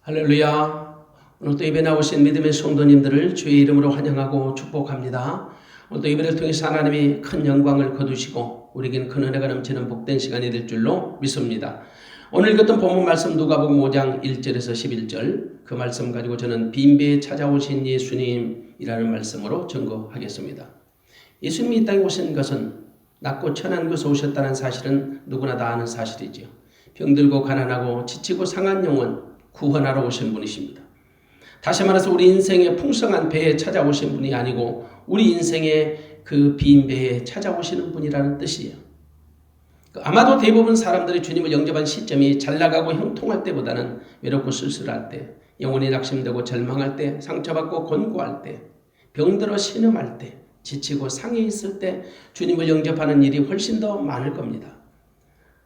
할렐루야. 오늘 또 예배 나오신 믿음의 성도님들을 주의 이름으로 환영하고 축복합니다. 오늘 또 예배를 통해서 하나님이 큰 영광을 거두시고 우리에게는 큰 은혜가 넘치는 복된 시간이 될 줄로 믿습니다. 오늘 읽었던 본문 말씀 누가복음 5장 1절에서 11절 그 말씀 가지고 저는 빈배에 찾아오신 예수님이라는 말씀으로 증거하겠습니다. 예수님이 이 땅에 오신 것은 낮고 천한 곳에 오셨다는 사실은 누구나 다 아는 사실이지요. 병들고 가난하고 지치고 상한 영혼 구원하러 오신 분이십니다. 다시 말해서 우리 인생의 풍성한 배에 찾아오신 분이 아니고 우리 인생의 그 빈 배에 찾아오시는 분이라는 뜻이에요. 아마도 대부분 사람들이 주님을 영접한 시점이 잘나가고 형통할 때보다는 외롭고 쓸쓸할 때, 영혼이 낙심되고 절망할 때, 상처받고 곤고할 때, 병들어 신음할 때, 지치고 상해 있을 때 주님을 영접하는 일이 훨씬 더 많을 겁니다.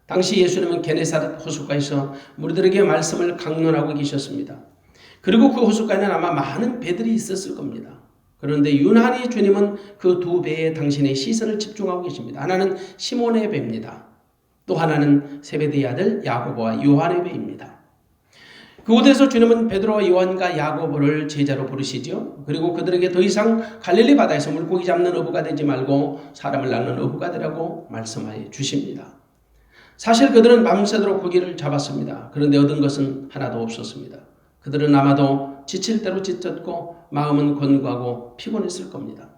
당시 예수님은 게네사렛 호숫가에서 무리들에게 말씀을 강론하고 계셨습니다. 그리고 그 호숫가에는 아마 많은 배들이 있었을 겁니다. 그런데 유난히 주님은 그 두 배에 당신의 시선을 집중하고 계십니다. 하나는 시몬의 배입니다. 또 하나는 세베대의 아들 야고보와 요한의 배입니다. 그곳에서 주님은 베드로와 요한과 야고보를 제자로 부르시죠. 그리고 그들에게 더 이상 갈릴리 바다에서 물고기 잡는 어부가 되지 말고 사람을 낳는 어부가 되라고 말씀하여 주십니다. 사실 그들은 밤새도록 고기를 잡았습니다. 그런데 얻은 것은 하나도 없었습니다. 그들은 아마도 지칠 대로 지쳤고 마음은 곤고하고 피곤했을 겁니다.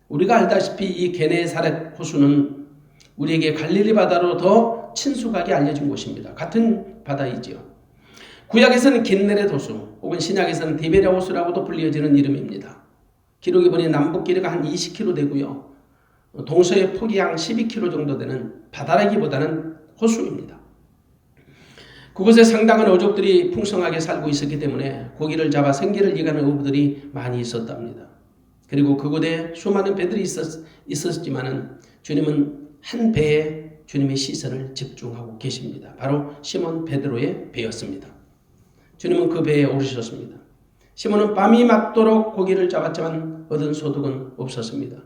우리가 알다시피 이 게네사렛 호수는 우리에게 갈릴리 바다로 더 친숙하게 알려진 곳입니다. 같은 바다이지요. 구약에서는 긴네렛 호수 혹은 신약에서는 디베랴 호수라고도 불리어지는 이름입니다. 기록에 보니 남북 길이가 한 20km 되고요. 동서의 폭이 약 12km 정도 되는 바다라기보다는 호수입니다. 그곳에 상당한 어족들이 풍성하게 살고 있었기 때문에 고기를 잡아 생계를 이어가는 어부들이 많이 있었답니다. 그리고 그곳에 수많은 배들이 있었지만은 주님은 한 배에 주님의 시선을 집중하고 계십니다. 바로 시몬 베드로의 배였습니다. 주님은 그 배에 오르셨습니다. 시몬은 밤이 맞도록 고기를 잡았지만 얻은 소득은 없었습니다.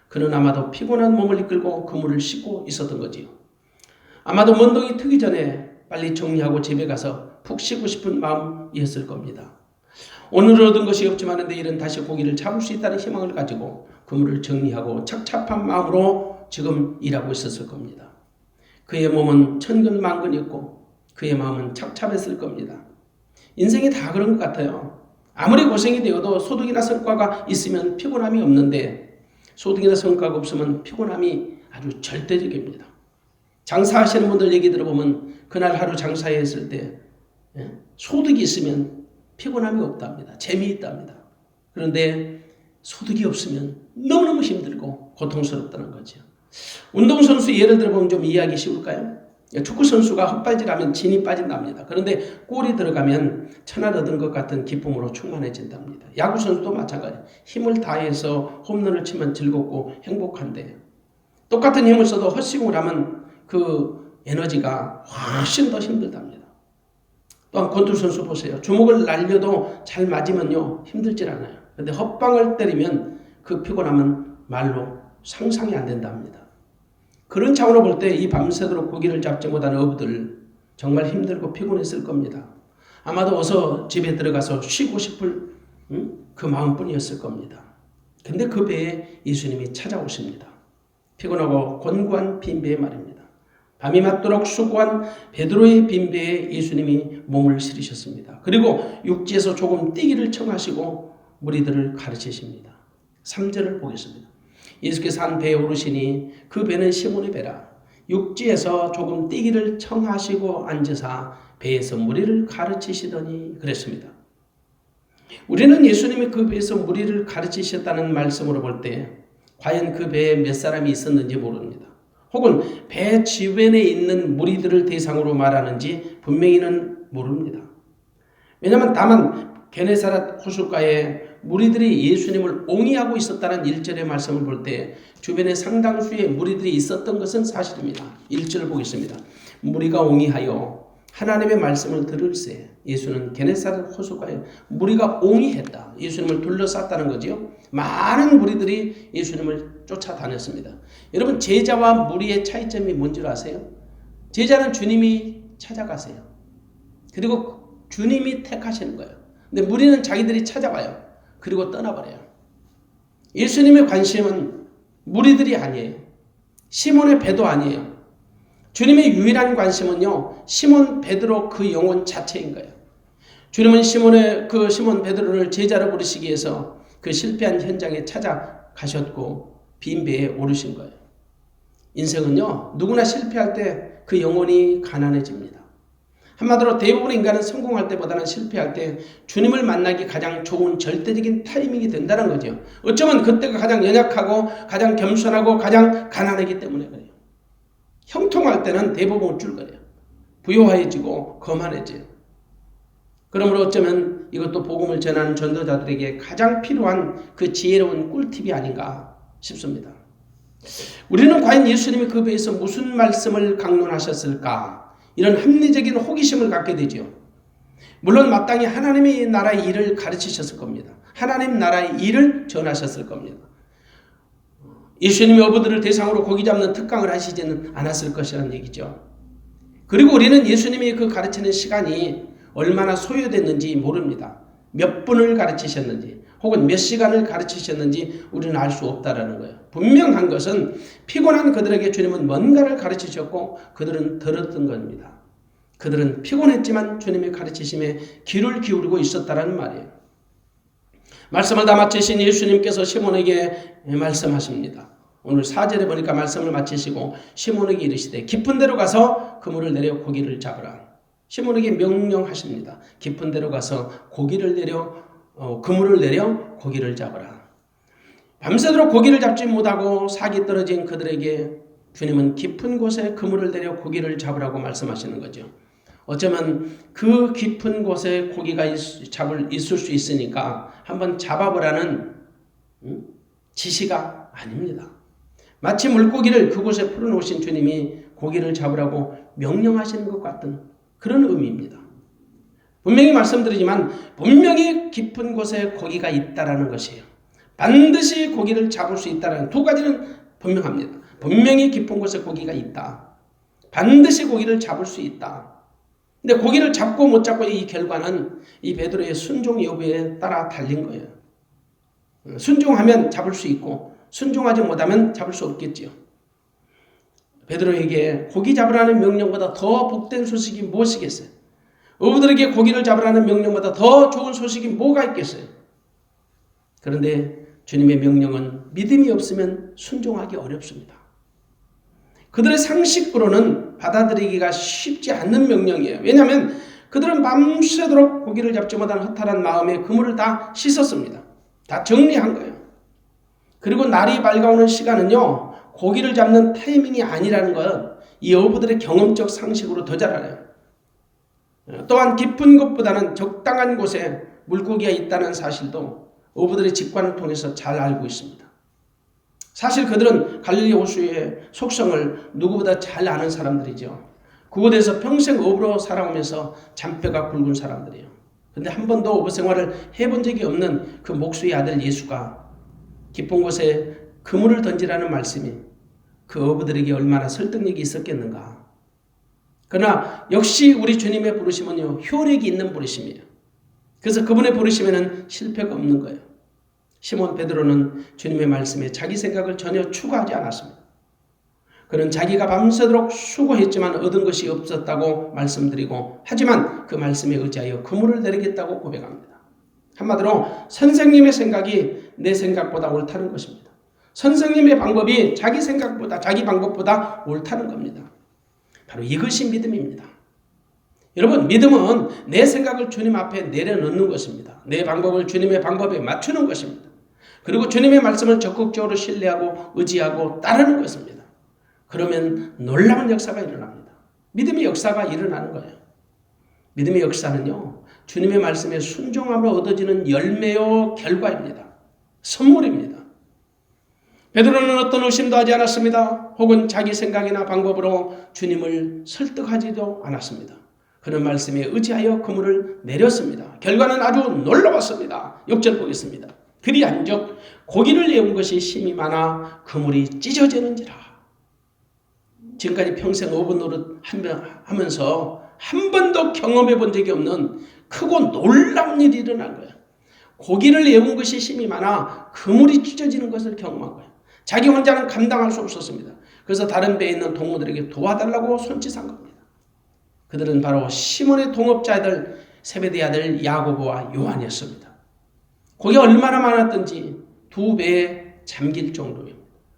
그는 아마도 피곤한 몸을 이끌고 그물을 씻고 있었던 거지요. 아마도 먼동이 트기 전에 빨리 정리하고 집에 가서 푹 쉬고 싶은 마음이었을 겁니다. 오늘 얻은 것이 없지만 내일은 다시 고기를 잡을 수 있다는 희망을 가지고 그물을 정리하고 착잡한 마음으로 지금 일하고 있었을 겁니다. 그의 몸은 천근만근이었고 그의 마음은 착잡했을 겁니다. 인생이 다 그런 것 같아요. 아무리 고생이 되어도 소득이나 성과가 있으면 피곤함이 없는데 소득이나 성과가 없으면 피곤함이 아주 절대적입니다. 장사하시는 분들 얘기 들어보면 그날 하루 장사했을 때 소득이 있으면 피곤함이 없답니다. 재미있답니다. 그런데 소득이 없으면 너무너무 힘들고 고통스럽다는 거죠. 운동선수 예를 들어보면 좀 이해하기 쉬울까요? 축구선수가 헛발질하면 진이 빠진답니다. 그런데 골이 들어가면 천하 얻은 것 같은 기쁨으로 충만해진답니다. 야구선수도 마찬가지예요. 힘을 다해서 홈런을 치면 즐겁고 행복한데 똑같은 힘을 써도 헛스윙을 하면 그 에너지가 훨씬 더 힘들답니다. 또한 권투선수 보세요. 주먹을 날려도 잘 맞으면요 힘들질 않아요. 그런데 헛방을 때리면 그 피곤함은 말로 상상이 안 된답니다. 그런 차원으로 볼 때 이 밤새도록 고기를 잡지 못한 어부들 정말 힘들고 피곤했을 겁니다. 아마도 어서 집에 들어가서 쉬고 싶을 그 마음뿐이었을 겁니다. 근데 그 배에 예수님이 찾아오십니다. 피곤하고 곤고한 빈배에 말입니다. 밤이 맞도록 수고한 베드로의 빈배에 예수님이 몸을 실으셨습니다. 그리고 육지에서 조금 뛰기를 청하시고 무리들을 가르치십니다. 3절을 보겠습니다. 예수께서 한 배에 오르시니 그 배는 시몬의 배라. 육지에서 조금 뛰기를 청하시고 앉으사 배에서 무리를 가르치시더니 그랬습니다. 우리는 예수님이 그 배에서 무리를 가르치셨다는 말씀으로 볼 때 과연 그 배에 몇 사람이 있었는지 모릅니다. 혹은 배 주변에 있는 무리들을 대상으로 말하는지 분명히는 모릅니다. 왜냐하면 다만 게네사렛 호숫가에 무리들이 예수님을 옹이하고 있었다는 1절의 말씀을 볼 때 주변에 상당수의 무리들이 있었던 것은 사실입니다. 1절을 보겠습니다. 무리가 옹이하여 하나님의 말씀을 들을새 예수는 게네사렛 호숫가에 무리가 옹이했다. 예수님을 둘러쌌다는 거죠. 많은 무리들이 예수님을 쫓아다녔습니다. 여러분 제자와 무리의 차이점이 뭔지 아세요? 제자는 주님이 찾아가세요. 그리고 주님이 택하시는 거예요. 근데 무리는 자기들이 찾아가요. 그리고 떠나버려요. 예수님의 관심은 무리들이 아니에요. 시몬의 배도 아니에요. 주님의 유일한 관심은요, 시몬 베드로 그 영혼 자체인 거예요. 주님은 시몬 베드로를 제자로 부르시기 위해서 그 실패한 현장에 찾아가셨고 빈 배에 오르신 거예요. 인생은요, 누구나 실패할 때 그 영혼이 가난해집니다. 한마디로 대부분의 인간은 성공할 때보다는 실패할 때 주님을 만나기 가장 좋은 절대적인 타이밍이 된다는 거죠. 어쩌면 그때가 가장 연약하고 가장 겸손하고 가장 가난하기 때문에 그래요. 형통할 때는 대부분 우쭐거려요. 부요해지고 거만해져요. 그러므로 어쩌면 이것도 복음을 전하는 전도자들에게 가장 필요한 그 지혜로운 꿀팁이 아닌가 싶습니다. 우리는 과연 예수님이 그 배에서 무슨 말씀을 강론하셨을까? 이런 합리적인 호기심을 갖게 되죠. 물론 마땅히 하나님의 나라의 일을 가르치셨을 겁니다. 하나님 나라의 일을 전하셨을 겁니다. 예수님이 어부들을 대상으로 고기 잡는 특강을 하시지는 않았을 것이라는 얘기죠. 그리고 우리는 예수님이 그 가르치는 시간이 얼마나 소요됐는지 모릅니다. 몇 분을 가르치셨는지 혹은 몇 시간을 가르치셨는지 우리는 알 수 없다라는 거예요. 분명한 것은 피곤한 그들에게 주님은 뭔가를 가르치셨고 그들은 들었던 겁니다. 그들은 피곤했지만 주님의 가르치심에 귀를 기울이고 있었다라는 말이에요. 말씀을 다 마치신 예수님께서 시몬에게 말씀하십니다. 오늘 4절에 보니까 말씀을 마치시고 시몬에게 이르시되 깊은 데로 가서 그물을 내려 고기를 잡으라. 시몬에게 명령하십니다. 깊은 데로 가서 그물을 내려 고기를 잡으라. 밤새도록 고기를 잡지 못하고 sak이 떨어진 그들에게 주님은 깊은 곳에 그물을 내려 고기를 잡으라고 말씀하시는 거죠. 어쩌면 그 깊은 곳에 고기가 있을 수 있으니까 한번 잡아보라는 지시가 아닙니다. 마치 물고기를 그곳에 풀어놓으신 주님이 고기를 잡으라고 명령하시는 것 같은 그런 의미입니다. 분명히 말씀드리지만 분명히 깊은 곳에 고기가 있다라는 것이에요. 반드시 고기를 잡을 수 있다는 두 가지는 분명합니다. 분명히 깊은 곳에 고기가 있다. 반드시 고기를 잡을 수 있다. 근데 고기를 잡고 못 잡고 이 결과는 이 베드로의 순종 여부에 따라 달린 거예요. 순종하면 잡을 수 있고 순종하지 못하면 잡을 수 없겠지요. 베드로에게 고기 잡으라는 명령보다 더 복된 소식이 무엇이겠어요? 어부들에게 고기를 잡으라는 명령보다 더 좋은 소식이 뭐가 있겠어요? 그런데 주님의 명령은 믿음이 없으면 순종하기 어렵습니다. 그들의 상식으로는 받아들이기가 쉽지 않는 명령이에요. 왜냐하면 그들은 밤새도록 고기를 잡지 못한 허탈한 마음에 그물을 다 씻었습니다. 다 정리한 거예요. 그리고 날이 밝아오는 시간은요, 고기를 잡는 타이밍이 아니라는 것, 이 어부들의 경험적 상식으로 더 잘 알아요. 또한 깊은 곳보다는 적당한 곳에 물고기가 있다는 사실도 어부들의 직관을 통해서 잘 알고 있습니다. 사실 그들은 갈릴리 호수의 속성을 누구보다 잘 아는 사람들이죠. 그곳에서 평생 어부로 살아오면서 잔뼈가 굵은 사람들이에요. 그런데 한 번도 어부 생활을 해본 적이 없는 그 목수의 아들 예수가 깊은 곳에 그물을 던지라는 말씀이 그 어부들에게 얼마나 설득력이 있었겠는가. 그러나 역시 우리 주님의 부르심은요, 효력이 있는 부르심이에요. 그래서 그분의 부르심에는 실패가 없는 거예요. 시몬 베드로는 주님의 말씀에 자기 생각을 전혀 추구하지 않았습니다. 그는 자기가 밤새도록 수고했지만 얻은 것이 없었다고 말씀드리고, 하지만 그 말씀에 의지하여 그물을 내리겠다고 고백합니다. 한마디로 선생님의 생각이 내 생각보다 옳다는 것입니다. 선생님의 방법이 자기 생각보다, 자기 방법보다 옳다는 겁니다. 바로 이것이 믿음입니다. 여러분, 믿음은 내 생각을 주님 앞에 내려놓는 것입니다. 내 방법을 주님의 방법에 맞추는 것입니다. 그리고 주님의 말씀을 적극적으로 신뢰하고 의지하고 따르는 것입니다. 그러면 놀라운 역사가 일어납니다. 믿음의 역사가 일어나는 거예요. 믿음의 역사는요, 주님의 말씀에 순종함으로 얻어지는 열매요 결과입니다. 선물입니다. 베드로는 어떤 의심도 하지 않았습니다. 혹은 자기 생각이나 방법으로 주님을 설득하지도 않았습니다. 그런 말씀에 의지하여 그물을 내렸습니다. 결과는 아주 놀라웠습니다. 6절 보겠습니다. 그리한즉 고기를 내온 것이 심이 많아 그물이 찢어지는지라. 지금까지 평생 어부 노릇 하면서 한 번도 경험해 본 적이 없는 크고 놀라운 일이 일어난 거예요. 고기를 예운 것이 힘이 많아 그물이 찢어지는 것을 경험한 거예요. 자기 혼자는 감당할 수 없었습니다. 그래서 다른 배에 있는 동무들에게 도와달라고 손짓한 겁니다. 그들은 바로 시몬의 동업자 아들 세베대의 아들 야고보와 요한이었습니다. 고기가 얼마나 많았던지 2배에 잠길 정도예요.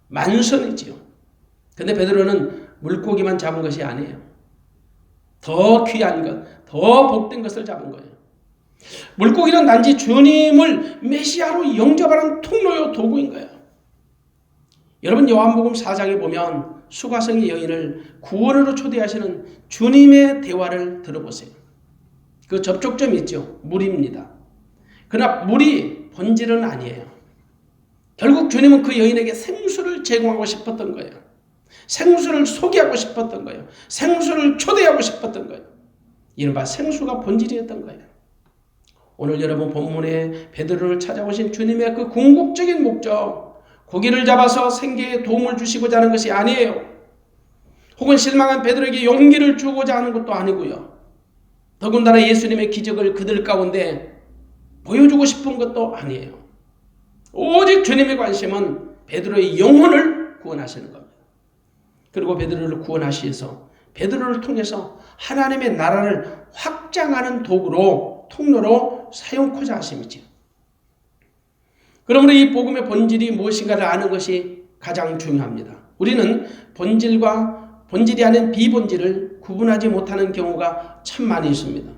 만선이지요. 근데 베드로는 물고기만 잡은 것이 아니에요. 더 귀한 것, 더 복된 것을 잡은 거예요. 물고기는 단지 주님을 메시아로 영접하는 통로요 도구인 거예요. 여러분 요한복음 4장에 보면 수가성의 여인을 구원으로 초대하시는 주님의 대화를 들어보세요. 그 접촉점이 있죠. 물입니다. 그러나 물이 본질은 아니에요. 결국 주님은 그 여인에게 생수를 제공하고 싶었던 거예요. 생수를 소개하고 싶었던 거예요. 생수를 초대하고 싶었던 거예요. 이른바 생수가 본질이었던 거예요. 오늘 여러분 본문에 베드로를 찾아오신 주님의 그 궁극적인 목적, 고기를 잡아서 생계에 도움을 주시고자 하는 것이 아니에요. 혹은 실망한 베드로에게 용기를 주고자 하는 것도 아니고요. 더군다나 예수님의 기적을 그들 가운데 보여주고 싶은 것도 아니에요. 오직 주님의 관심은 베드로의 영혼을 구원하시는 겁니다. 그리고 베드로를 구원하시어서 베드로를 통해서 하나님의 나라를 확장하는 도구로 통로로 사용코자 하심이죠. 그러므로 이 복음의 본질이 무엇인가를 아는 것이 가장 중요합니다. 우리는 본질이 아닌 비본질을 구분하지 못하는 경우가 참 많이 있습니다.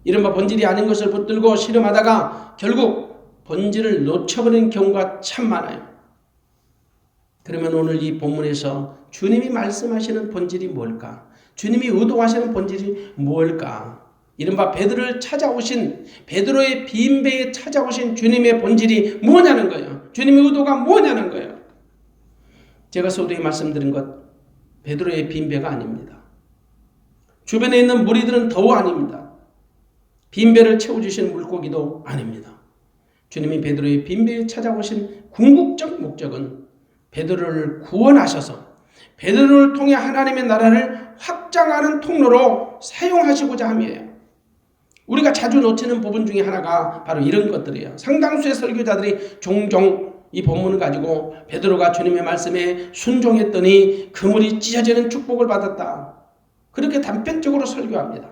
이른바 본질이 아닌 것을 붙들고 씨름하다가 결국 본질을 놓쳐버리는 경우가 참 많아요. 그러면 오늘 이 본문에서 주님이 말씀하시는 본질이 뭘까? 주님이 의도하시는 본질이 뭘까? 이른바 베드로를 찾아오신, 베드로의 빈배에 찾아오신 주님의 본질이 뭐냐는 거예요. 주님의 의도가 뭐냐는 거예요. 제가 서두에 말씀드린 것, 베드로의 빈배가 아닙니다. 주변에 있는 무리들은 더욱 아닙니다. 빈배를 채워주신 물고기도 아닙니다. 주님이 베드로의 빈배에 찾아오신 궁극적 목적은 베드로를 구원하셔서 베드로를 통해 하나님의 나라를 확장하는 통로로 사용하시고자 함이에요. 우리가 자주 놓치는 부분 중에 하나가 바로 이런 것들이에요. 상당수의 설교자들이 종종 이 본문을 가지고 베드로가 주님의 말씀에 순종했더니 그물이 찢어지는 축복을 받았다. 그렇게 단편적으로 설교합니다.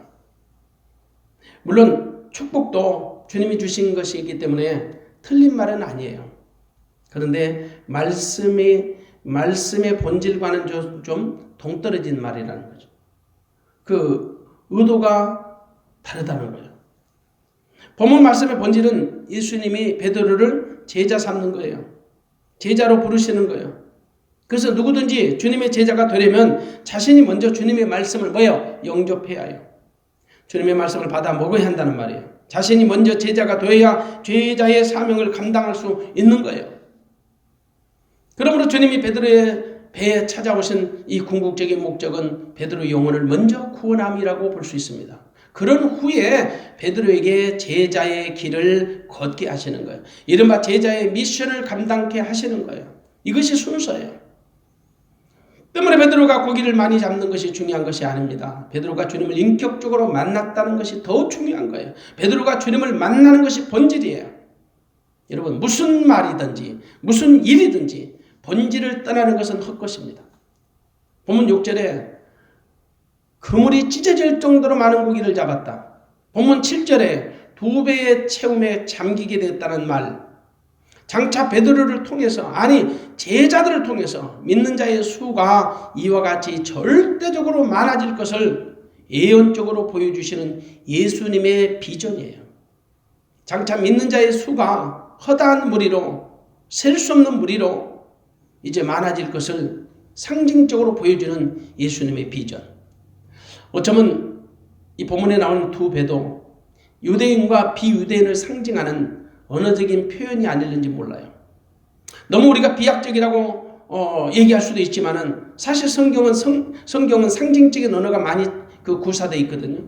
물론 축복도 주님이 주신 것이기 때문에 틀린 말은 아니에요. 그런데 말씀의 본질과는 좀 동떨어진 말이라는 거죠. 그 의도가 다르다는 거예요. 본문 말씀의 본질은 예수님이 베드로를 제자 삼는 거예요. 제자로 부르시는 거예요. 그래서 누구든지 주님의 제자가 되려면 자신이 먼저 주님의 말씀을 영접해야 해요. 주님의 말씀을 받아 먹어야 한다는 말이에요. 자신이 먼저 제자가 되어야 제자의 사명을 감당할 수 있는 거예요. 그러므로 주님이 베드로의 배에 찾아오신 이 궁극적인 목적은 베드로의 영혼을 먼저 구원함이라고 볼 수 있습니다. 그런 후에 베드로에게 제자의 길을 걷게 하시는 거예요. 이른바 제자의 미션을 감당케 하시는 거예요. 이것이 순서예요. 때문에 베드로가 고기를 많이 잡는 것이 중요한 것이 아닙니다. 베드로가 주님을 인격적으로 만났다는 것이 더 중요한 거예요. 베드로가 주님을 만나는 것이 본질이에요. 여러분, 무슨 말이든지 무슨 일이든지 본질을 떠나는 것은 헛것입니다. 본문 6절에 그물이 찢어질 정도로 많은 고기를 잡았다. 본문 7절에 2배의 채움에 잠기게 됐다는 말. 장차 베드로를 통해서, 제자들을 통해서 믿는 자의 수가 이와 같이 절대적으로 많아질 것을 예언적으로 보여주시는 예수님의 비전이에요. 장차 믿는 자의 수가 허다한 무리로, 셀 수 없는 무리로 이제 많아질 것을 상징적으로 보여주는 예수님의 비전. 어쩌면 이 본문에 나오는 2배도 유대인과 비유대인을 상징하는 언어적인 표현이 아닐는지 몰라요. 너무 우리가 비약적이라고 얘기할 수도 있지만은 사실 성경은 상징적인 언어가 많이 구사되어 있거든요.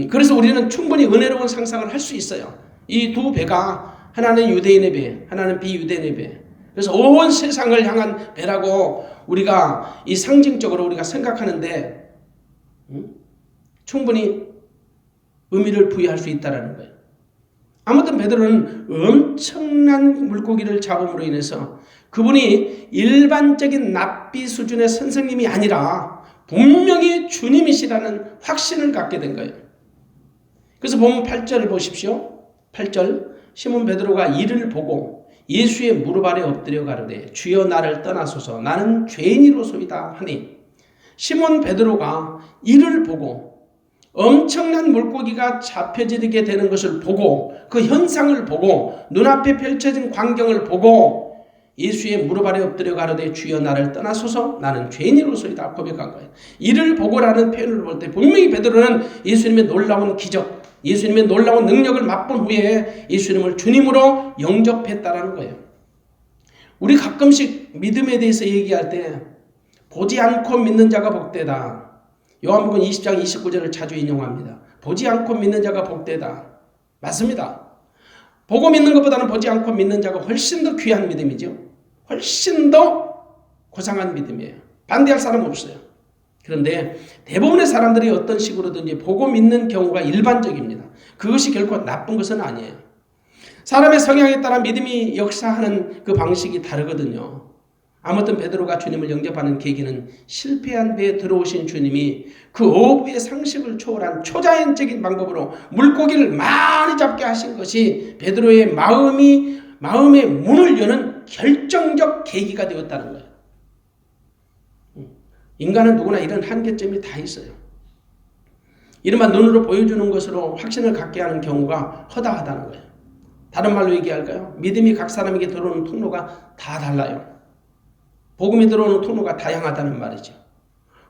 그래서 우리는 충분히 은혜로운 상상을 할 수 있어요. 이 2배가 하나는 유대인의 배, 하나는 비유대인의 배. 그래서 온 세상을 향한 배라고 우리가 이 상징적으로 우리가 생각하는데 충분히 의미를 부여할 수 있다는 거예요. 아무튼 베드로는 엄청난 물고기를 잡음으로 인해서 그분이 일반적인 랍비 수준의 선생님이 아니라 분명히 주님이시라는 확신을 갖게 된 거예요. 그래서 보면 8절을 보십시오. 8절 시몬 베드로가 이를 보고 예수의 무릎 아래 엎드려 가로되 주여 나를 떠나소서 나는 죄인이로소이다 하니 시몬 베드로가 이를 보고 엄청난 물고기가 잡혀지게 되는 것을 보고 그 현상을 보고 눈앞에 펼쳐진 광경을 보고 예수의 무릎 아래 엎드려 가로되 주여 나를 떠나소서 나는 죄인이로소이다 고백한 거예요. 이를 보고라는 표현을 볼 때 분명히 베드로는 예수님의 놀라운 기적, 예수님의 놀라운 능력을 맛본 후에 예수님을 주님으로 영접했다라는 거예요. 우리 가끔씩 믿음에 대해서 얘기할 때 보지 않고 믿는 자가 복되다. 요한복음 20장 29절을 자주 인용합니다. 보지 않고 믿는 자가 복되다. 맞습니다. 보고 믿는 것보다는 보지 않고 믿는 자가 훨씬 더 귀한 믿음이죠. 훨씬 더 고상한 믿음이에요. 반대할 사람 없어요. 그런데 대부분의 사람들이 어떤 식으로든지 보고 믿는 경우가 일반적입니다. 그것이 결코 나쁜 것은 아니에요. 사람의 성향에 따라 믿음이 역사하는 그 방식이 다르거든요. 아무튼 베드로가 주님을 영접하는 계기는 실패한 배에 들어오신 주님이 그 어부의 상식을 초월한 초자연적인 방법으로 물고기를 많이 잡게 하신 것이 베드로의 마음의 문을 여는 결정적 계기가 되었다는 거예요. 인간은 누구나 이런 한계점이 다 있어요. 이른바 눈으로 보여주는 것으로 확신을 갖게 하는 경우가 허다하다는 거예요. 다른 말로 얘기할까요? 믿음이 각 사람에게 들어오는 통로가 다 달라요. 복음이 들어오는 통로가 다양하다는 말이죠.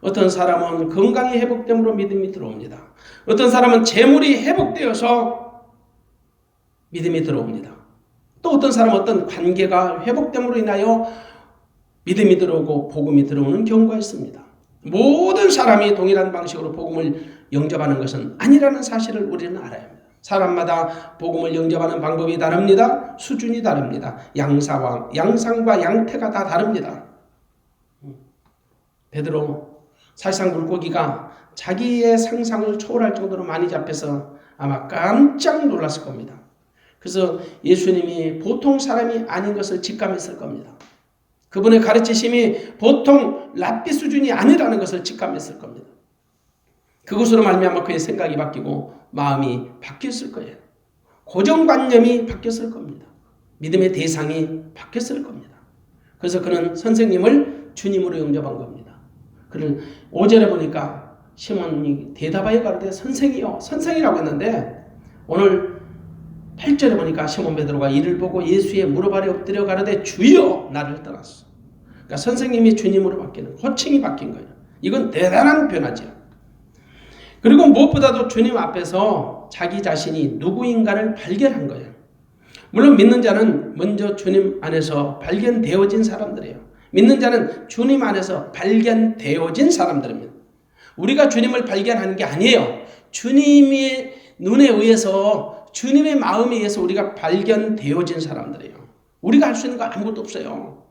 어떤 사람은 건강이 회복됨으로 믿음이 들어옵니다. 어떤 사람은 재물이 회복되어서 믿음이 들어옵니다. 또 어떤 사람은 어떤 관계가 회복됨으로 인하여 믿음이 들어오고 복음이 들어오는 경우가 있습니다. 모든 사람이 동일한 방식으로 복음을 영접하는 것은 아니라는 사실을 우리는 알아야 합니다. 사람마다 복음을 영접하는 방법이 다릅니다. 수준이 다릅니다. 양상과 양태가 다 다릅니다. 베드로 사실상 물고기가 자기의 상상을 초월할 정도로 많이 잡혀서 아마 깜짝 놀랐을 겁니다. 그래서 예수님이 보통 사람이 아닌 것을 직감했을 겁니다. 그분의 가르치심이 보통 랍비 수준이 아니라는 것을 직감했을 겁니다. 그것으로 말미암아 그의 생각이 바뀌고 마음이 바뀌었을 거예요. 고정관념이 바뀌었을 겁니다. 믿음의 대상이 바뀌었을 겁니다. 그래서 그는 선생님을 주님으로 영접한 겁니다. 그를 5절에 보니까 시몬이 대답하여 가로되 선생이요 선생이라고 했는데 오늘 8절에 보니까 시몬 베드로가 이를 보고 예수의 무릎 아래 엎드려 가로되 주여 나를 떠났어. 그러니까 선생님이 주님으로 바뀌는 호칭이 바뀐 거예요. 이건 대단한 변화죠. 그리고 무엇보다도 주님 앞에서 자기 자신이 누구인가를 발견한 거예요. 물론 믿는 자는 먼저 주님 안에서 발견되어진 사람들이에요. 믿는 자는 주님 안에서 발견되어진 사람들입니다. 우리가 주님을 발견하는 게 아니에요. 주님의 눈에 의해서 주님의 마음에 의해서 우리가 발견되어진 사람들이에요. 우리가 할 수 있는 거 아무것도 없어요.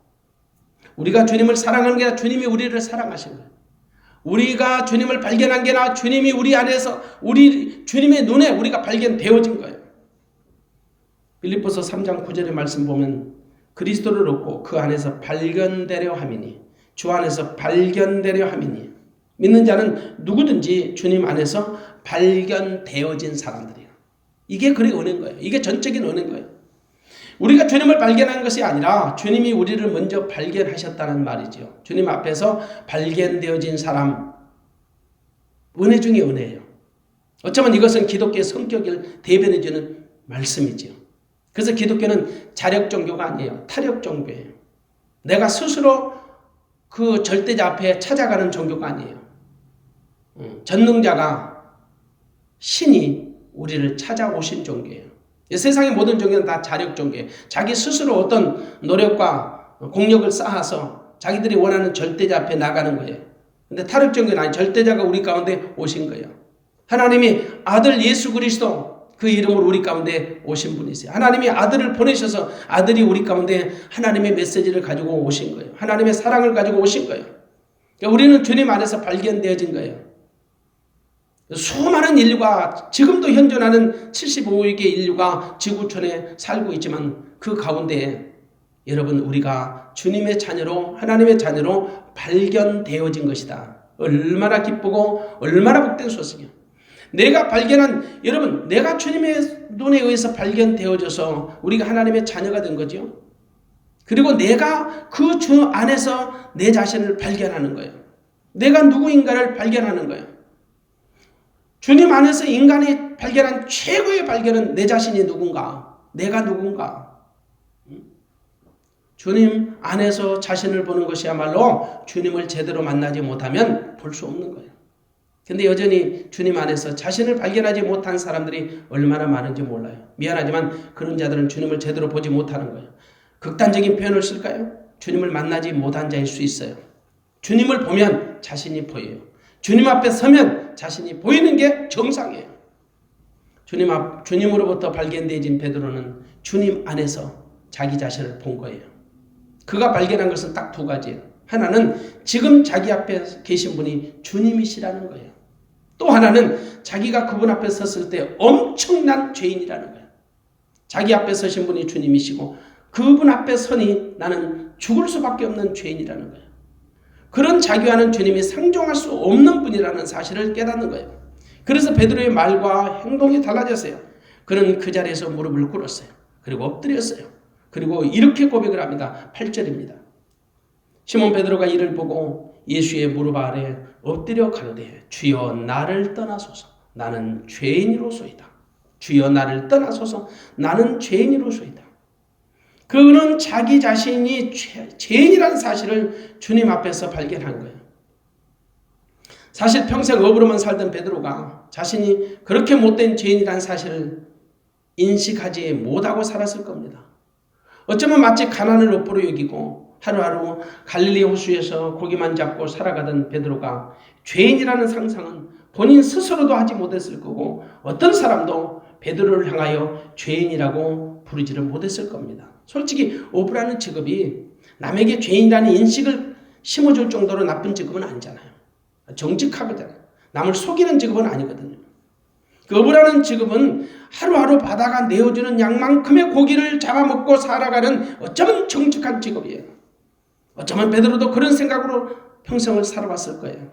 우리가 주님을 사랑하는 게 아니라 주님이 우리를 사랑하신 거예요. 우리가 주님을 발견한 게 아니라 주님이 우리 안에서 주님의 눈에 우리가 발견되어진 거예요. 빌립보서 3장 9절의 말씀 보면 그리스도를 얻고 그 안에서 발견되려 함이니 주 안에서 발견되려 함이니 믿는 자는 누구든지 주님 안에서 발견되어진 사람들이에요. 이게 그리 은혜인 거예요. 이게 전적인 은혜인 거예요. 우리가 주님을 발견한 것이 아니라 주님이 우리를 먼저 발견하셨다는 말이죠. 주님 앞에서 발견되어진 사람, 은혜 중에 은혜예요. 어쩌면 이것은 기독교의 성격을 대변해주는 말씀이죠. 그래서 기독교는 자력 종교가 아니에요. 타력 종교예요. 내가 스스로 그 절대자 앞에 찾아가는 종교가 아니에요. 전능자가 신이 우리를 찾아오신 종교예요. 세상의 모든 종교는 다 자력 종교예요. 자기 스스로 어떤 노력과 공력을 쌓아서 자기들이 원하는 절대자 앞에 나가는 거예요. 근데 타력 종교는 아니, 절대자가 우리 가운데 오신 거예요. 하나님이 아들 예수 그리스도 그 이름으로 우리 가운데 오신 분이세요. 하나님이 아들을 보내셔서 아들이 우리 가운데 하나님의 메시지를 가지고 오신 거예요. 하나님의 사랑을 가지고 오신 거예요. 그러니까 우리는 주님 안에서 발견되어진 거예요. 수많은 인류가 지금도 현존하는 75억의 인류가 지구촌에 살고 있지만 그 가운데 여러분 우리가 주님의 자녀로 하나님의 자녀로 발견되어진 것이다. 얼마나 기쁘고 얼마나 복된 소식이야. 내가 발견한 여러분 내가 주님의 눈에 의해서 발견되어져서 우리가 하나님의 자녀가 된 거죠. 그리고 내가 그 주 안에서 내 자신을 발견하는 거예요. 내가 누구인가를 발견하는 거예요. 주님 안에서 인간이 발견한 최고의 발견은 내 자신이 누군가, 내가 누군가. 주님 안에서 자신을 보는 것이야말로 주님을 제대로 만나지 못하면 볼 수 없는 거예요. 근데 여전히 주님 안에서 자신을 발견하지 못한 사람들이 얼마나 많은지 몰라요. 미안하지만 그런 자들은 주님을 제대로 보지 못하는 거예요. 극단적인 표현을 쓸까요? 주님을 만나지 못한 자일 수 있어요. 주님을 보면 자신이 보여요. 주님 앞에 서면 자신이 보이는 게 정상이에요. 주님으로부터 발견되어진 베드로는 주님 안에서 자기 자신을 본 거예요. 그가 발견한 것은 딱 두 가지예요. 하나는 지금 자기 앞에 계신 분이 주님이시라는 거예요. 또 하나는 자기가 그분 앞에 섰을 때 엄청난 죄인이라는 거예요. 자기 앞에 서신 분이 주님이시고 그분 앞에 서니 나는 죽을 수밖에 없는 죄인이라는 거예요. 그런 자기와는 주님이 상종할 수 없는 분이라는 사실을 깨닫는 거예요. 그래서 베드로의 말과 행동이 달라졌어요. 그는 그 자리에서 무릎을 꿇었어요. 그리고 엎드렸어요. 그리고 이렇게 고백을 합니다. 8절입니다. 시몬 베드로가 이를 보고 예수의 무릎 아래 엎드려 가로되 주여 나를 떠나소서 나는 죄인이로소이다. 주여 나를 떠나소서 나는 죄인이로소이다. 그는 자기 자신이 죄인이라는 사실을 주님 앞에서 발견한 거예요. 사실 평생 업으로만 살던 베드로가 자신이 그렇게 못된 죄인이라는 사실을 인식하지 못하고 살았을 겁니다. 어쩌면 마치 가난을 업보로 여기고 하루하루 갈릴리 호수에서 고기만 잡고 살아가던 베드로가 죄인이라는 상상은 본인 스스로도 하지 못했을 거고 어떤 사람도 베드로를 향하여 죄인이라고 부르지를 못했을 겁니다. 솔직히 어부라는 직업이 남에게 죄인이라는 인식을 심어줄 정도로 나쁜 직업은 아니잖아요. 정직하거든요. 남을 속이는 직업은 아니거든요. 그 어부라는 직업은 하루하루 바다가 내어주는 양만큼의 고기를 잡아먹고 살아가는 어쩌면 정직한 직업이에요. 어쩌면 베드로도 그런 생각으로 평생을 살아왔을 거예요.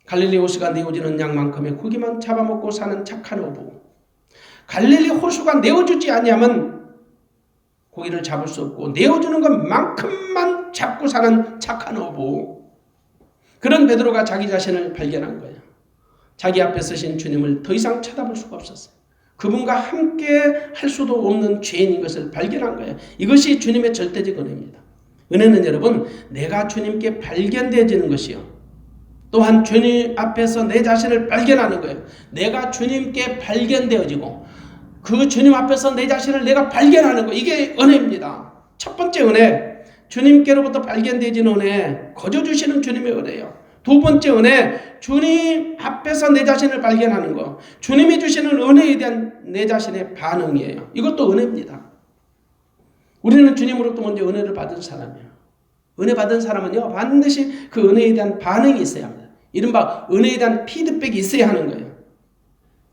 갈릴리 호수가 내어주는 양만큼의 고기만 잡아먹고 사는 착한 어부. 갈릴리 호수가 내어주지 아니하면 고기를 잡을 수 없고 내어주는 것만큼만 잡고 사는 착한 어부. 그런 베드로가 자기 자신을 발견한 거예요. 자기 앞에 서신 주님을 더 이상 쳐다볼 수가 없었어요. 그분과 함께 할 수도 없는 죄인인 것을 발견한 거예요. 이것이 주님의 절대적 은혜입니다. 은혜는 여러분 내가 주님께 발견되어지는 것이요. 또한 주님 앞에서 내 자신을 발견하는 거예요. 내가 주님께 발견되어지고 그 주님 앞에서 내 자신을 내가 발견하는 거 이게 은혜입니다. 첫 번째 은혜 주님께로부터 발견되어진 은혜 거저 주시는 주님의 은혜예요. 두 번째 은혜 주님 앞에서 내 자신을 발견하는 거 주님이 주시는 은혜에 대한 내 자신의 반응이에요. 이것도 은혜입니다. 우리는 주님으로부터 먼저 은혜를 받은 사람이에요. 은혜 받은 사람은요 반드시 그 은혜에 대한 반응이 있어야 합니다. 이른바 은혜에 대한 피드백이 있어야 하는 거예요.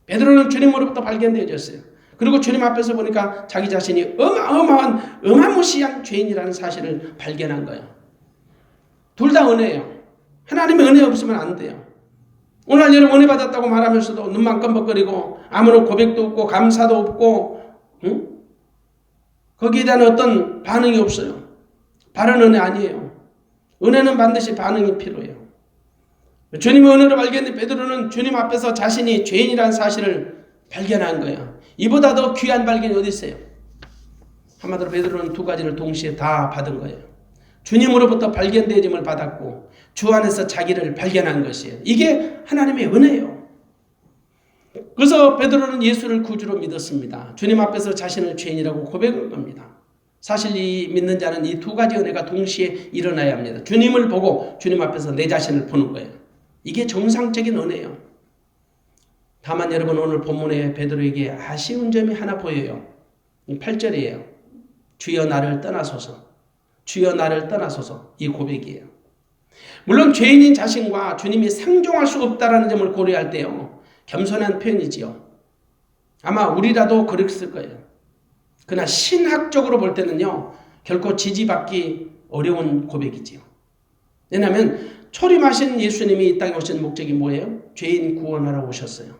베드로는 주님으로부터 발견되어졌어요. 그리고 주님 앞에서 보니까 자기 자신이 어마무시한 죄인이라는 사실을 발견한 거예요. 둘 다 은혜예요. 하나님의 은혜 없으면 안 돼요. 오늘 여러분 은혜 받았다고 말하면서도 눈만 껌벅거리고 아무런 고백도 없고 감사도 없고 거기에 대한 어떤 반응이 없어요. 바른 은혜 아니에요. 은혜는 반드시 반응이 필요해요. 주님의 은혜를 발견한 베드로는 주님 앞에서 자신이 죄인이라는 사실을 발견한 거예요. 이보다 더 귀한 발견이 어디 있어요? 한마디로 베드로는 두 가지를 동시에 다 받은 거예요. 주님으로부터 발견되어짐을 받았고 주 안에서 자기를 발견한 것이에요. 이게 하나님의 은혜예요. 그래서 베드로는 예수를 구주로 믿었습니다. 주님 앞에서 자신을 죄인이라고 고백한 겁니다. 사실 이 믿는 자는 이 두 가지 은혜가 동시에 일어나야 합니다. 주님을 보고 주님 앞에서 내 자신을 보는 거예요. 이게 정상적인 은혜예요. 다만 여러분 오늘 본문에 베드로에게 아쉬운 점이 하나 보여요. 8절이에요. 주여 나를 떠나소서. 주여 나를 떠나소서. 이 고백이에요. 물론 죄인인 자신과 주님이 상종할 수 없다는 점을 고려할 때요. 겸손한 표현이지요. 아마 우리라도 그랬을 거예요. 그러나 신학적으로 볼 때는요, 결코 지지받기 어려운 고백이지요. 왜냐하면 초림하신 예수님이 이 땅에 오신 목적이 뭐예요? 죄인 구원하러 오셨어요.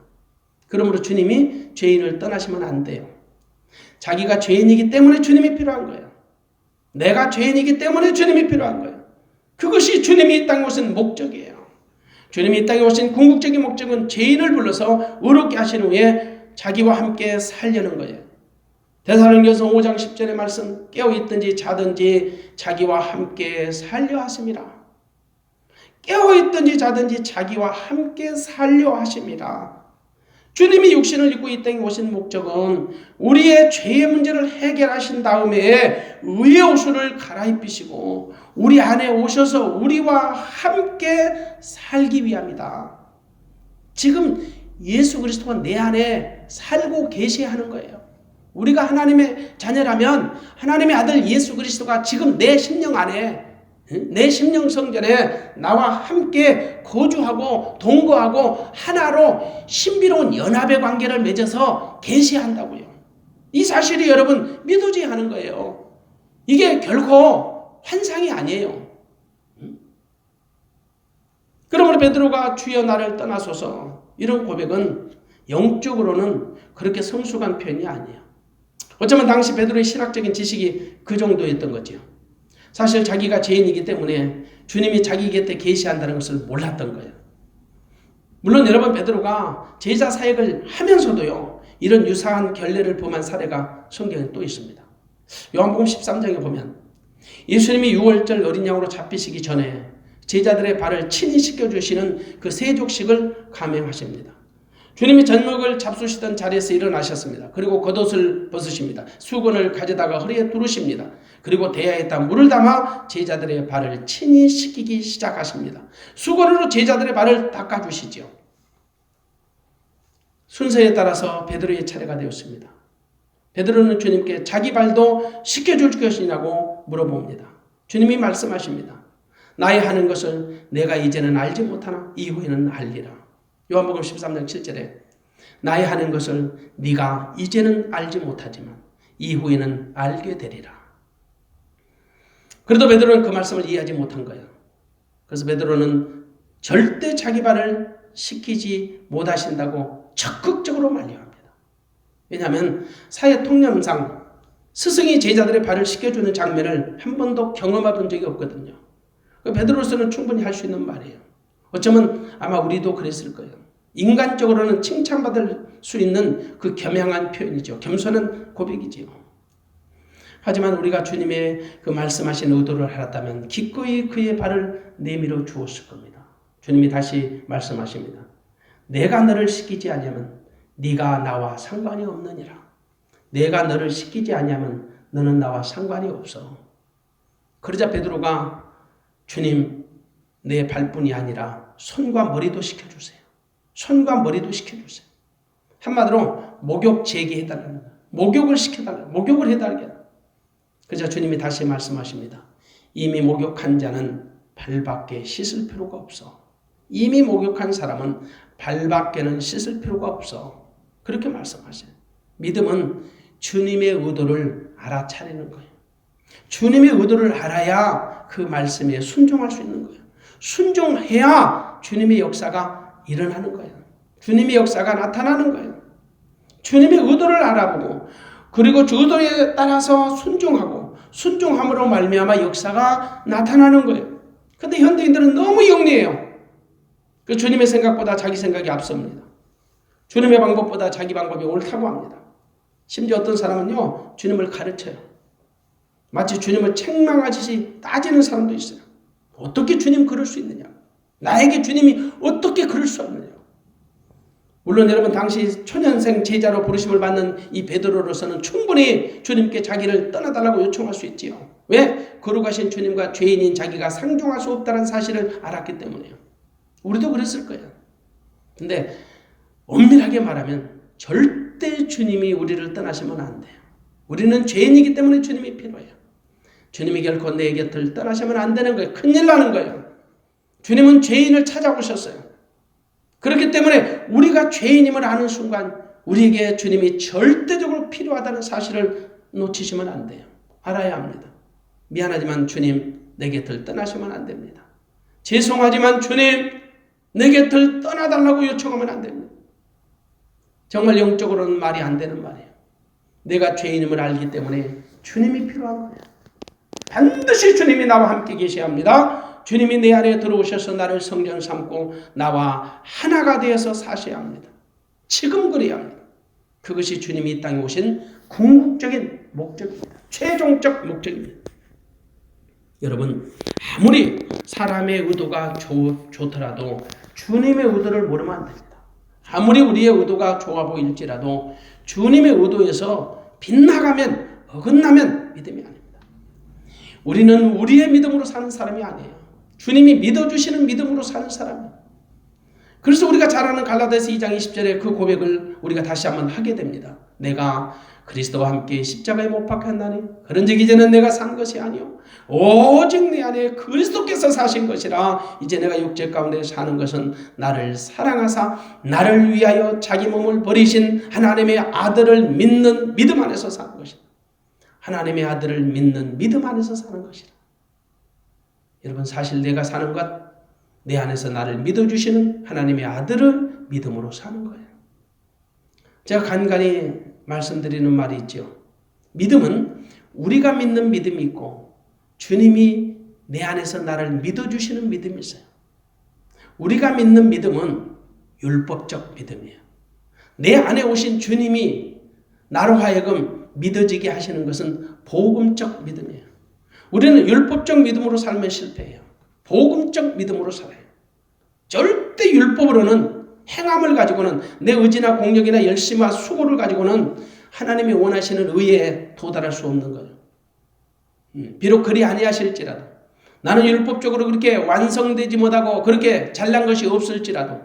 그러므로 주님이 죄인을 떠나시면 안 돼요. 자기가 죄인이기 때문에 주님이 필요한 거예요. 내가 죄인이기 때문에 주님이 필요한 거예요. 그것이 주님이 이 땅에 오신 목적이에요. 주님이 이 땅에 오신 궁극적인 목적은 죄인을 불러서 의롭게 하신 후에 자기와 함께 살려는 거예요. 데살로니가서 5장 10절의 말씀, 깨어있든지 자든지 자기와 함께 살려 하심이라. 깨어있든지 자든지 자기와 함께 살려 하심이라. 주님이 육신을 입고 이 땅에 오신 목적은 우리의 죄의 문제를 해결하신 다음에 의의 옷을 갈아입히시고 우리 안에 오셔서 우리와 함께 살기 위함이다. 지금 예수 그리스도가 내 안에 살고 계시하는 거예요. 우리가 하나님의 자녀라면 하나님의 아들 예수 그리스도가 지금 내 심령 안에, 내 심령 성전에 나와 함께 거주하고 동거하고 하나로 신비로운 연합의 관계를 맺어서 계시한다고요. 이 사실이 여러분 믿어져야 하는 거예요. 이게 결코 환상이 아니에요. 그러므로 베드로가 주여 나를 떠나소서, 이런 고백은 영적으로는 그렇게 성숙한 표현이 아니에요. 어쩌면 당시 베드로의 신학적인 지식이 그 정도였던 거죠. 사실 자기가 죄인이기 때문에 주님이 자기 곁에 계시한다는 것을 몰랐던 거예요. 물론 여러분, 베드로가 제자 사역을 하면서도요, 이런 유사한 결례를 범한 사례가 성경에 또 있습니다. 요한복음 13장에 보면 예수님이 유월절 어린 양으로 잡히시기 전에 제자들의 발을 친히 씻겨주시는 그 세족식을 감행하십니다. 주님이 젖먹을 잡수시던 자리에서 일어나셨습니다. 그리고 겉옷을 벗으십니다. 수건을 가져다가 허리에 두르십니다. 그리고 대야에다 물을 담아 제자들의 발을 친히 씻기기 시작하십니다. 수건으로 제자들의 발을 닦아주시죠. 순서에 따라서 베드로의 차례가 되었습니다. 베드로는 주님께 자기 발도 씻겨줄 것이냐고 물어봅니다. 주님이 말씀하십니다. 나의 하는 것을 내가 이제는 알지 못하나 이후에는 알리라. 요한복음 13장 7절에 나의 하는 것을 네가 이제는 알지 못하지만 이후에는 알게 되리라. 그래도 베드로는 그 말씀을 이해하지 못한 거예요. 그래서 베드로는 절대 자기 발을 씻기지 못하신다고 적극적으로 만류합니다. 왜냐하면 사회 통념상 스승이 제자들의 발을 씻겨주는 장면을 한 번도 경험해 본 적이 없거든요. 베드로로서는 충분히 할 수 있는 말이에요. 어쩌면 아마 우리도 그랬을 거예요. 인간적으로는 칭찬받을 수 있는 그 겸양한 표현이죠. 겸손한 고백이지요. 하지만 우리가 주님의 그 말씀하신 의도를 알았다면 기꺼이 그의 발을 내밀어 주었을 겁니다. 주님이 다시 말씀하십니다. 내가 너를 씻기지 아니하면 네가 나와 상관이 없느니라. 내가 너를 씻기지 아니하면 너는 나와 상관이 없어. 그러자 베드로가 주님, 내 발뿐이 아니라 손과 머리도 씻겨주세요. 손과 머리도 씻겨주세요. 한마디로 목욕 제기해달라는 거예요. 목욕을 시켜달라는 거예요. 목욕을 해달라는 거예요. 그러자 주님이 다시 말씀하십니다. 이미 목욕한 자는 발밖에 씻을 필요가 없어. 이미 목욕한 사람은 발밖에는 씻을 필요가 없어. 그렇게 말씀하셔요. 믿음은 주님의 의도를 알아차리는 거예요. 주님의 의도를 알아야 그 말씀에 순종할 수 있는 거예요. 순종해야 주님의 역사가 일어나는 거예요. 주님의 역사가 나타나는 거예요. 주님의 의도를 알아보고 그리고 그 의도에 따라서 순종하고 순종함으로 말미암아 역사가 나타나는 거예요. 그런데 현대인들은 너무 영리해요. 그 주님의 생각보다 자기 생각이 앞섭니다. 주님의 방법보다 자기 방법이 옳다고 합니다. 심지어 어떤 사람은요, 주님을 가르쳐요. 마치 주님을 책망하듯이 따지는 사람도 있어요. 어떻게 주님 그럴 수 있느냐? 나에게 주님이 어떻게 그럴 수 없느냐? 물론 여러분, 당시 초년생 제자로 부르심을 받는 이 베드로로서는 충분히 주님께 자기를 떠나달라고 요청할 수 있지요. 왜? 거룩하신 주님과 죄인인 자기가 상종할 수 없다는 사실을 알았기 때문에요. 우리도 그랬을 거예요. 근데 엄밀하게 말하면 절대 주님이 우리를 떠나시면 안 돼요. 우리는 죄인이기 때문에 주님이 필요해요. 주님이 결코 내 곁을 떠나시면 안 되는 거예요. 큰일 나는 거예요. 주님은 죄인을 찾아오셨어요. 그렇기 때문에 우리가 죄인임을 아는 순간 우리에게 주님이 절대적으로 필요하다는 사실을 놓치시면 안 돼요. 알아야 합니다. 미안하지만 주님 내 곁을 떠나시면 안 됩니다. 죄송하지만 주님 내 곁을 떠나달라고 요청하면 안 됩니다. 정말 영적으로는 말이 안 되는 말이에요. 내가 죄인임을 알기 때문에 주님이 필요한 거예요. 반드시 주님이 나와 함께 계셔야 합니다. 주님이 내 안에 들어오셔서 나를 성전 삼고 나와 하나가 되어서 사셔야 합니다. 지금 그래야 합니다. 그것이 주님이 이 땅에 오신 궁극적인 목적입니다. 최종적 목적입니다. 여러분, 아무리 사람의 의도가 좋더라도 주님의 의도를 모르면 안 됩니다. 아무리 우리의 의도가 좋아 보일지라도 주님의 의도에서 빗나가면, 어긋나면 믿음이 아닙니다. 우리는 우리의 믿음으로 사는 사람이 아니에요. 주님이 믿어주시는 믿음으로 사는 사람이에요. 그래서 우리가 잘 아는 갈라디아서 2장 20절에 그 고백을 우리가 다시 한번 하게 됩니다. 내가 그리스도와 함께 십자가에 못 박혔나니 그런즉 이제는 내가 산 것이 아니요 오직 내 안에 그리스도께서 사신 것이라. 이제 내가 육체 가운데 사는 것은 나를 사랑하사 나를 위하여 자기 몸을 버리신 하나님의 아들을 믿는 믿음 안에서 사는 것이라. 하나님의 아들을 믿는 믿음 안에서 사는 것이라. 여러분, 사실 내가 사는 것, 내 안에서 나를 믿어주시는 하나님의 아들을 믿음으로 사는 거예요. 제가 간간히 말씀드리는 말이 있죠. 믿음은 우리가 믿는 믿음이 있고 주님이 내 안에서 나를 믿어주시는 믿음이 있어요. 우리가 믿는 믿음은 율법적 믿음이에요. 내 안에 오신 주님이 나로 하여금 믿어지게 하시는 것은 복음적 믿음이에요. 우리는 율법적 믿음으로 살면 실패해요. 복음적 믿음으로 살아요. 절대 율법으로는, 행함을 가지고는, 내 의지나 공력이나 열심과 수고를 가지고는 하나님이 원하시는 의에 도달할 수 없는 거예요. 비록 그리 아니하실지라도, 나는 율법적으로 그렇게 완성되지 못하고 그렇게 잘난 것이 없을지라도,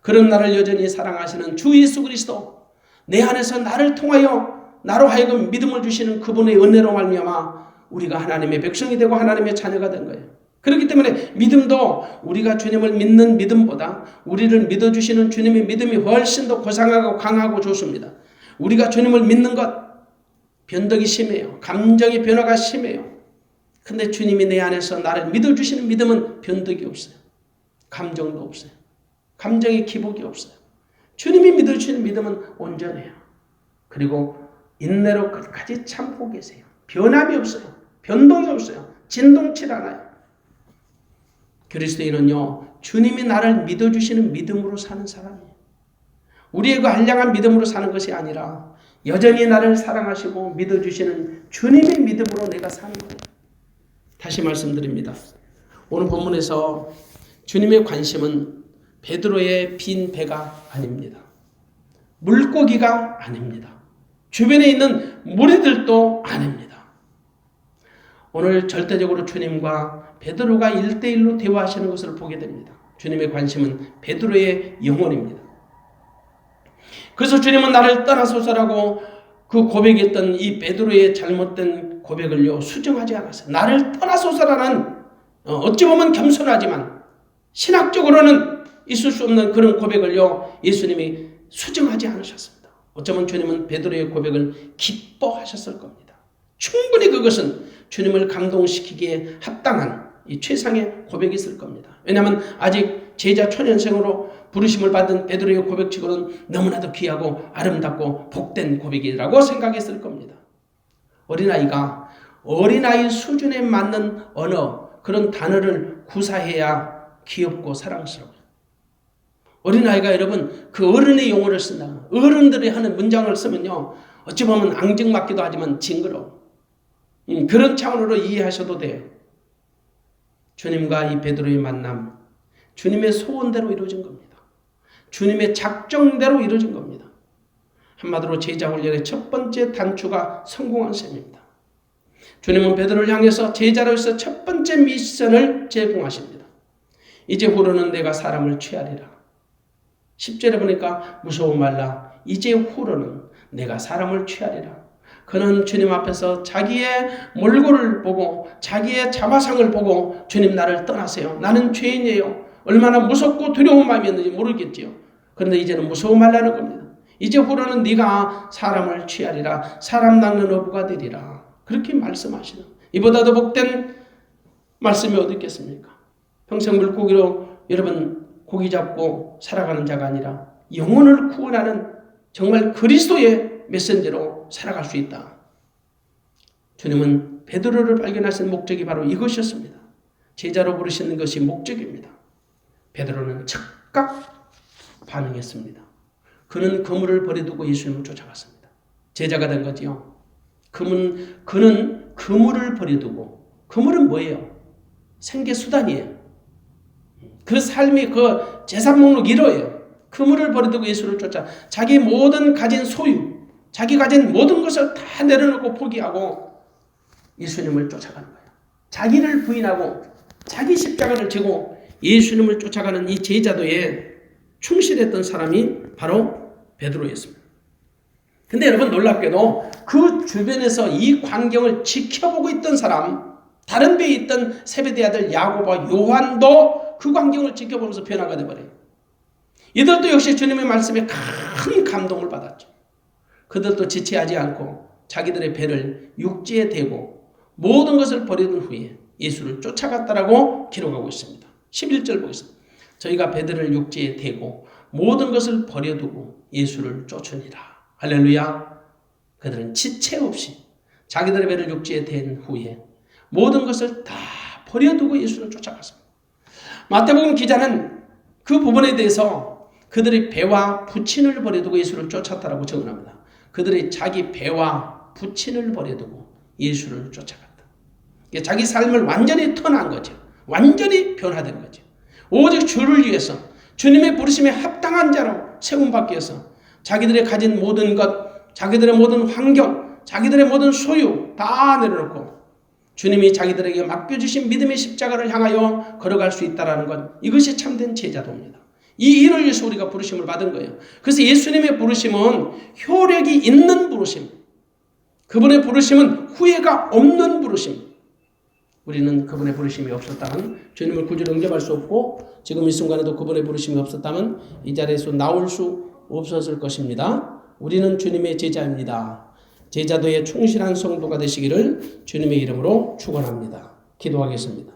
그런 나를 여전히 사랑하시는 주 예수 그리스도, 내 안에서 나를 통하여 나로 하여금 믿음을 주시는 그분의 은혜로 말미암아 우리가 하나님의 백성이 되고 하나님의 자녀가 된 거예요. 그렇기 때문에 믿음도 우리가 주님을 믿는 믿음보다 우리를 믿어주시는 주님의 믿음이 훨씬 더 고상하고 강하고 좋습니다. 우리가 주님을 믿는 것, 변덕이 심해요. 감정의 변화가 심해요. 근데 주님이 내 안에서 나를 믿어주시는 믿음은 변덕이 없어요. 감정도 없어요. 감정의 기복이 없어요. 주님이 믿어주시는 믿음은 온전해요. 그리고 인내로 끝까지 참고 계세요. 변함이 없어요. 변동이 없어요. 진동치 않아요. 그리스도인은요, 주님이 나를 믿어주시는 믿음으로 사는 사람이에요. 우리의 그 한량한 믿음으로 사는 것이 아니라 여전히 나를 사랑하시고 믿어주시는 주님의 믿음으로 내가 사는 거예요. 다시 말씀드립니다. 오늘 본문에서 주님의 관심은 베드로의 빈 배가 아닙니다. 물고기가 아닙니다. 주변에 있는 무리들도 아닙니다. 오늘 절대적으로 주님과 베드로가 1대1로 대화하시는 것을 보게 됩니다. 주님의 관심은 베드로의 영혼입니다. 그래서 주님은 나를 떠나소서라고 그 고백했던 이 베드로의 잘못된 고백을요, 수정하지 않았어요. 나를 떠나소서라는 어찌 보면 겸손하지만 신학적으로는 있을 수 없는 그런 고백을요, 예수님이 수정하지 않으셨습니다. 어쩌면 주님은 베드로의 고백을 기뻐하셨을 겁니다. 충분히 그것은 주님을 감동시키기에 합당한 이 최상의 고백이 있을 겁니다. 왜냐하면 아직 제자 초년생으로 부르심을 받은 베드로의 고백치고는 너무나도 귀하고 아름답고 복된 고백이라고 생각했을 겁니다. 어린아이가 어린아이 수준에 맞는 언어, 그런 단어를 구사해야 귀엽고 사랑스러워요. 어린아이가 여러분 그 어른의 용어를 쓴다. 어른들이 하는 문장을 쓰면요, 어찌 보면 앙증맞기도 하지만 징그러워. 그런 차원으로 이해하셔도 돼요. 주님과 이 베드로의 만남, 주님의 소원대로 이루어진 겁니다. 주님의 작정대로 이루어진 겁니다. 한마디로 제자 훈련의 첫 번째 단추가 성공한 셈입니다. 주님은 베드로를 향해서 제자로서 첫 번째 미션을 제공하십니다. 이제 후로는 내가 사람을 취하리라. 10절에 보니까 무서워 말라. 이제 후로는 내가 사람을 취하리라. 그는 주님 앞에서 자기의 몰골을 보고 자기의 자화상을 보고 주님 나를 떠나세요. 나는 죄인이에요. 얼마나 무섭고 두려운 마음이었는지 모르겠지요. 그런데 이제는 무서워 말라는 겁니다. 이제 후로는 네가 사람을 취하리라. 사람 낚는 어부가 되리라. 그렇게 말씀하시는, 이보다 더 복된 말씀이 어디 있겠습니까? 평생 물고기로 여러분 고기 잡고 살아가는 자가 아니라 영혼을 구원하는 정말 그리스도의 메신저로 살아갈 수 있다. 주님은 베드로를 발견하신 목적이 바로 이것이었습니다. 제자로 부르시는 것이 목적입니다. 베드로는 즉각 반응했습니다. 그는 그물을 버려두고 예수님을 쫓아갔습니다. 제자가 된 거지요. 그는 그물을 버려두고, 그물은 뭐예요? 생계수단이에요. 그 삶이 그 재산 목록 1호예요. 그물을 버려두고 예수를 쫓아 자기 모든 가진 소유, 자기 가진 모든 것을 다 내려놓고 포기하고 예수님을 쫓아가는 거예요. 자기를 부인하고 자기 십자가를 지고 예수님을 쫓아가는 이 제자도에 충실했던 사람이 바로 베드로였습니다. 근데 여러분 놀랍게도 그 주변에서 이 광경을 지켜보고 있던 사람, 다른 배에 있던 세베대 아들 야고보와 요한도 그 광경을 지켜보면서 변화가 되어버려요. 이들도 역시 주님의 말씀에 큰 감동을 받았죠. 그들도 지체하지 않고 자기들의 배를 육지에 대고 모든 것을 버려둔 후에 예수를 쫓아갔다라고 기록하고 있습니다. 11절 보겠습니다. 저희가 배들을 육지에 대고 모든 것을 버려두고 예수를 쫓으니라. 할렐루야. 그들은 지체 없이 자기들의 배를 육지에 댄 후에 모든 것을 다 버려두고 예수를 쫓아갔습니다. 마태복음 기자는 그 부분에 대해서 그들의 배와 부친을 버려두고 예수를 쫓았다라고 증언합니다. 그들의 자기 배와 부친을 버려두고 예수를 쫓아갔다. 자기 삶을 완전히 턴한 거죠. 완전히 변화된 거죠. 오직 주를 위해서 주님의 부르심에 합당한 자로 세움받기 위해서 자기들의 가진 모든 것, 자기들의 모든 환경, 자기들의 모든 소유 다 내려놓고 주님이 자기들에게 맡겨주신 믿음의 십자가를 향하여 걸어갈 수 있다는 것, 이것이 참된 제자도입니다. 이 일을 위해서 우리가 부르심을 받은 거예요. 그래서 예수님의 부르심은 효력이 있는 부르심, 그분의 부르심은 후회가 없는 부르심. 우리는 그분의 부르심이 없었다면 주님을 구주로 응접할 수 없고 지금 이 순간에도 그분의 부르심이 없었다면 이 자리에서 나올 수 없었을 것입니다. 우리는 주님의 제자입니다. 제자도에 충실한 성도가 되시기를 주님의 이름으로 축원합니다. 기도하겠습니다.